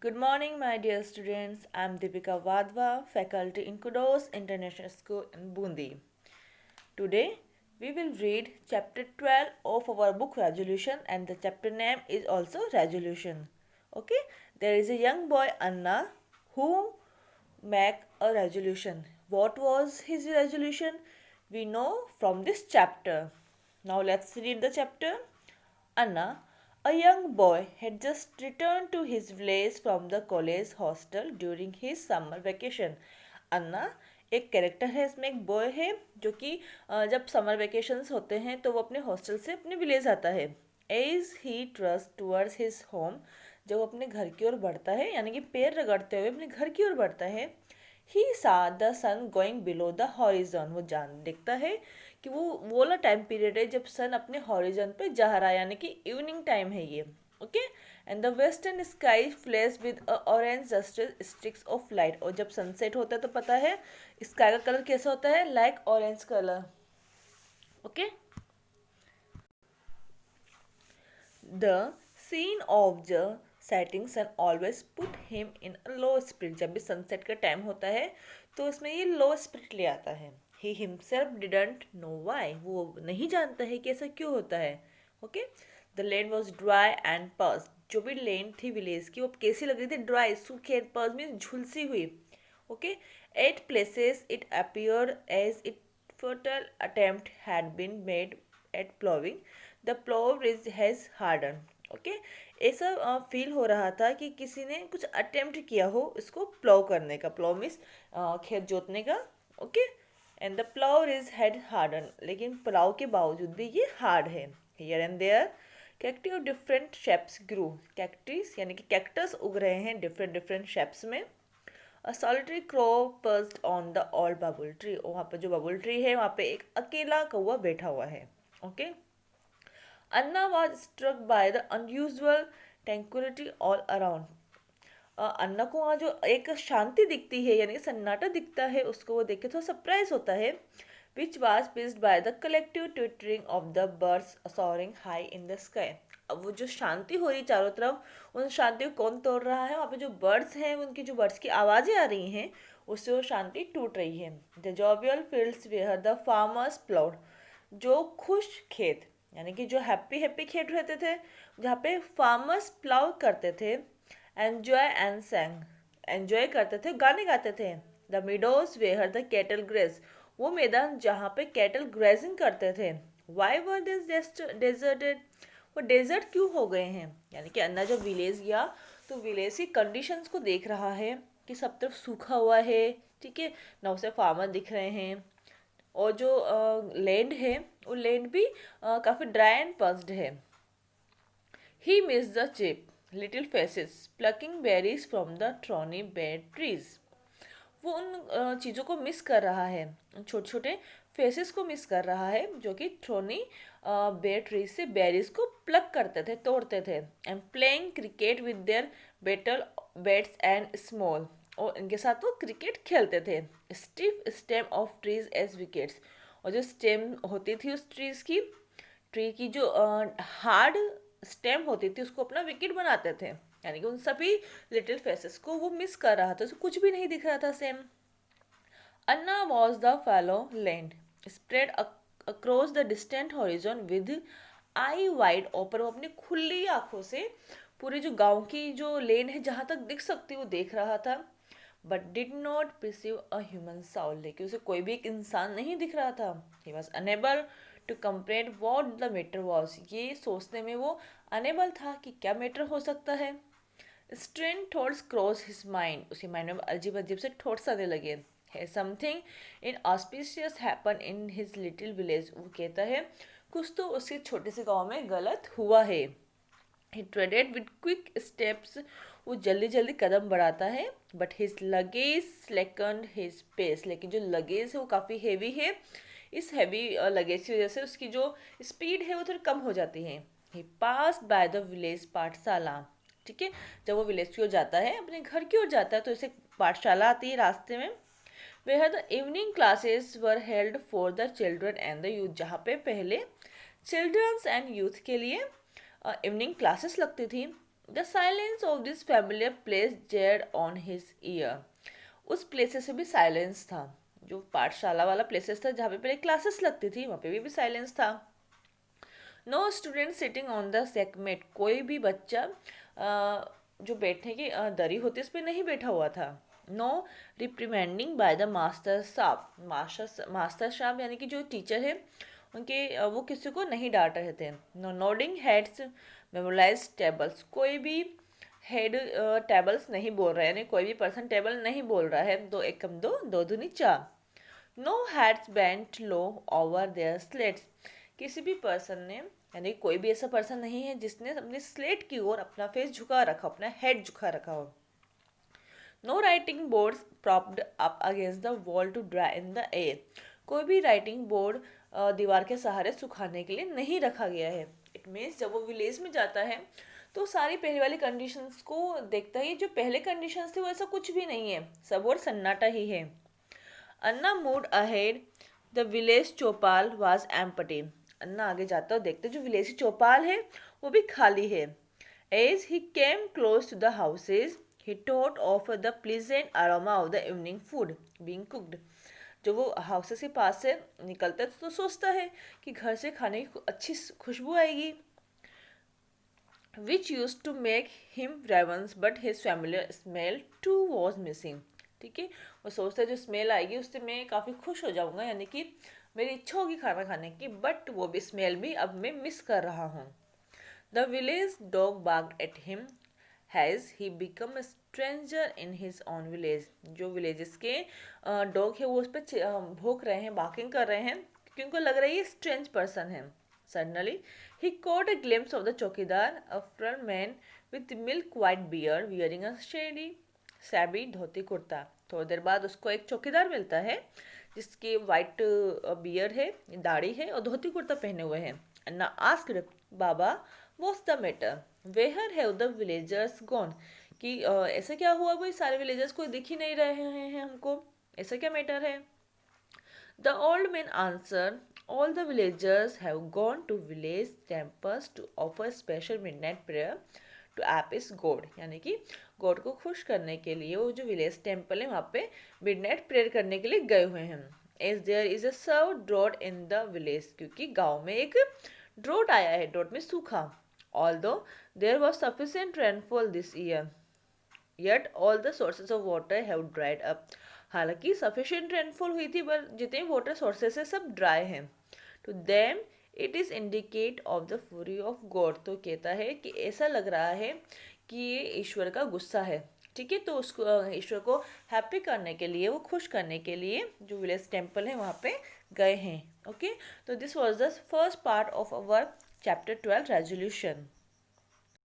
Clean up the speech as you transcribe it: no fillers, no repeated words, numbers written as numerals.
Good morning, my dear students. I'm Deepika Vadva, faculty in Kudos International School in Bundi. Today, we will read chapter 12 of our book Resolution, and the chapter name is also Resolution. Okay, there is a young boy Anna who make a resolution. What was his resolution? We know from this chapter. Now let's read the chapter. Anna, a young boy, had just returned to his village from the college hostel during his summer vacation. अन्ना एक character है, इसमें एक boy है जो कि जब summer vacations होते हैं तो वो अपने हॉस्टल से अपने विलेज आता है. As he trust towards his home, जब वो अपने घर की ओर बढ़ता है यानी कि पैर रगड़ते हुए अपने घर की ओर बढ़ता है. He saw the sun going below the horizon, वो जान देखता है कि वो वाला टाइम पीरियड है जब सन अपने हॉरिजन पे जा रहा है यानी कि इवनिंग टाइम है ये. Okay, and the western sky flash with orange just sticks of light, और जब सनसेट होता है तो पता है स्काई का कलर कैसा होता है, like orange colour. Okay, the scene of the setting sun always put him in a low spirit, जब भी सनसेट का टाइम होता है तो उसमें ये लो स्पिरिट ले आता है. He himself didn't know why, वो नहीं जानता है कि ऐसा क्यों होता है. Okay, the land was dry and purse, जो भी लैंड थी विलेज की वो कैसी लग रही थी, ड्राई, सूखी, एंड पर्स मीन झुलसी हुई. Okay, at places it appeared as it fertile attempt had been made at plowing. The plow is has hardened. Okay, ऐसा फील हो रहा था कि किसी ने कुछ अटेम्प्ट किया हो इसको प्लाव करने का. प्लाव मीन्स खेत जोतने का. Okay, and the plough is head harden, लेकिन प्लाव के बावजूद भी ये हार्ड है. Here and there cacti of different shapes grew, cacti यानी कि कैक्टस उग रहे हैं डिफरेंट डिफरेंट शेप्स में. A solitary crow perched on the old babul tree, वहाँ पर जो बबुल ट्री है वहाँ पे एक अकेला कौवा बैठा हुआ है. Okay, Anna was struck by the unusual tranquility all around. Anna को वहाँ जो एक शांति दिखती है यानी सन्नाटा दिखता है उसको वो देख के थोड़ा सरप्राइज होता है. Which was pierced by the collective twittering of the birds soaring high in the sky. अब वो जो शांति हो रही चारों तरफ, उन शांति को कौन तोड़ रहा है, वहाँ पे जो बर्ड्स हैं उनकी जो बर्ड्स की आवाज़ें आ रही हैं उससे वो शांति टूट रही है. The jovial fields where the farmers ploughed, जो खुश खेत यानी कि जो हैप्पी हैप्पी खेत रहते थे जहाँ पे फार्मर्स प्लाउ करते थे. एन्जॉय एंड सैंग, एन्जॉय करते थे, गाने गाते थे. The meadows where the cattle grazed, वो मैदान जहाँ पे कैटल ग्रेजिंग करते थे. वाई वर दिस डेजर्टेड, वो डेजर्ट क्यों हो गए हैं, यानी कि अन्ना जब विलेज गया तो विलेज की कंडीशंस को देख रहा है कि सब तरफ सूखा हुआ है. ठीक है, ना उसे फार्मर दिख रहे हैं, और जो लैंड है वो लैंड भी काफ़ी ड्राई एंड पस्ड है. He miss the chip little faces plucking berries from the thorny bed trees, वो उन चीज़ों को मिस कर रहा है, छोटे छोटे फेसेस को मिस कर रहा है जो कि थ्रोनी बेर ट्रीज से बेरीज को प्लक करते थे, तोड़ते थे. And playing cricket with their beetle bats and small, और इनके साथ वो क्रिकेट खेलते थे. Stiff stem of trees as wickets, और जो स्टेम होती थी उस ट्री की जो हार्ड स्टेम होती थी उसको अपना विकेट बनाते थे. यानी कि उन सभी लिटिल फेसेस को वो मिस कर रहा था, उसको कुछ भी नहीं दिख रहा था same. Anna was the fallow land spread across the distant horizon with I wide open, वो अपनी खुली आंखों से पूरी जो गांव की जो लेन है जहाँ तक दिख सकती वो देख रहा था. But did not perceive a human Saul, लेकिन उसे कोई भी एक इंसान नहीं दिख रहा था. He was unable to comprehend what the matter was, ये सोचने में वो अनेबल था कि क्या मैटर हो सकता है. Strain thoughts cross his mind, उसके माइंड में अजीब अजीब से थॉट्स आने लगे. है something in auspicious happen in his little village, वो कहता है कुछ तो उसके छोटे से गांव में गलत हुआ है. He treaded with quick steps, वो जल्दी जल्दी कदम बढ़ाता है. But his luggage slackened his pace, लेकिन जो लगेज है वो काफ़ी हैवी है. इस हैवी लगेज की वजह से उसकी जो स्पीड है वो थोड़ी कम हो जाती है. ही पास बाय द विलेज पाठशाला, ठीक है, जब वो विलेज की ओर जाता है अपने घर की ओर जाता है तो इसे पाठशाला आती है रास्ते में. Where the evening classes were held for the children and the youth, जहाँ पे पहले चिल्ड्रंस एंड यूथ के लिए इवनिंग क्लासेस लगती थी. The silence of this familiar place Z on his year. उस प्लेसेस से भी साइलेंस था, जो पाठशाला वाला प्लेसेस था जहाँ पे पहले क्लासेस लगती थी वहाँ पे भी साइलेंस था। No student sitting on the seatmate, कोई भी बच्चा जो बैठने की दरी होती है उस पर नहीं बैठा हुआ था। नो रिप्रीमेंडिंग बाय द मास्टर साहब, मास्टर साहब यानी कि जो टीचर है उनके वो किसी को नहीं डांट रहे थे। No nodding heads memorize tables, कोई भी हेड टेबल्स नहीं बोल रहा है, यानी कोई भी पर्सन टेबल नहीं बोल रहा है। दो एकम दो, दो दूनी चार। No heads bent low over their slates, किसी भी पर्सन ने यानी कोई भी ऐसा पर्सन नहीं है जिसने अपने स्लेट की ओर अपना फेस झुका रखा, अपना हेड झुका रखा हो। No writing board propped up against the wall to dry in the air, कोई भी राइटिंग बोर्ड दीवार के सहारे सुखाने के लिए नहीं रखा गया है। इट मीन्स जब वो विलेज में जाता है तो सारी पहले वाली कंडीशंस को देखता है, जो पहले कंडीशंस थे वो ऐसा कुछ भी नहीं है, सब और सन्नाटा ही है। Anna moved ahead, the village chaupal was empty, Anna आगे जाता और देखते जो विलेज चौपाल है वो भी खाली है। As he came close to the houses he thought of the pleasant aroma of the evening food being cooked, जब वो हाउसेस के पास से निकलता है तो सोचता है कि घर से खाने की अच्छी खुशबू आएगी। Which used to make him ravenous but his familiar smell too was missing, ठीक है, वो सोचता है जो स्मेल आएगी उससे मैं काफ़ी खुश हो जाऊंगा, यानी कि मेरी इच्छा होगी खाना खाने की, बट वो भी स्मेल भी अब मैं मिस कर रहा हूँ। The village dog barked at him has he become a stranger in his own village, जो विलेजेस के डॉग है वो उस पर भौंक रहे हैं, बार्किंग कर रहे हैं क्योंकि उनको लग रहा है ये स्ट्रेंज पर्सन है। Suddenly, he caught a glimpse of the chokidar, a front man with milk white beard, wearing a shabby dhoti kurta. थोड़ी देर बाद उसको एक चौकीदार मिलता है जिसके वाइट बियर है, दाढ़ी है और धोती कुर्ता पहने हुए हैं। Anna asked, baba what's the matter, where have the villagers gone, कि ऐसा क्या हुआ भाई, सारे विलेजर्स कोई दिख ही नहीं रहे हैं हमको, ऐसा क्या मैटर है। The old man answered, all the villagers have gone to village temples to offer special midnight prayer to appease God, यानी कि गॉड को खुश करने के लिए वो जो विलेज टेम्पल है वहाँ पे मिडनाइट प्रेयर करने के लिए गए हुए हैं। As there is a severe drought in the village, क्योंकि गांव में एक ड्रॉट आया है, ड्रॉट में सूखा। Although there was sufficient rainfall this year yet all the sources of water have dried up, हालांकि सफिशिएंट रेनफॉल हुई थी पर जितने वाटर सोर्सेस है सब ड्राई हैं। To them it is indicate of the fury of God, तो कहता है कि ऐसा लग रहा है कि ये ईश्वर का गुस्सा है, ठीक है। तो उसको ईश्वर को हैप्पी करने के लिए, वो खुश करने के लिए जो विलेज टेम्पल है वहाँ पे गए हैं। ओके, तो this was the first part of our chapter 12 resolution.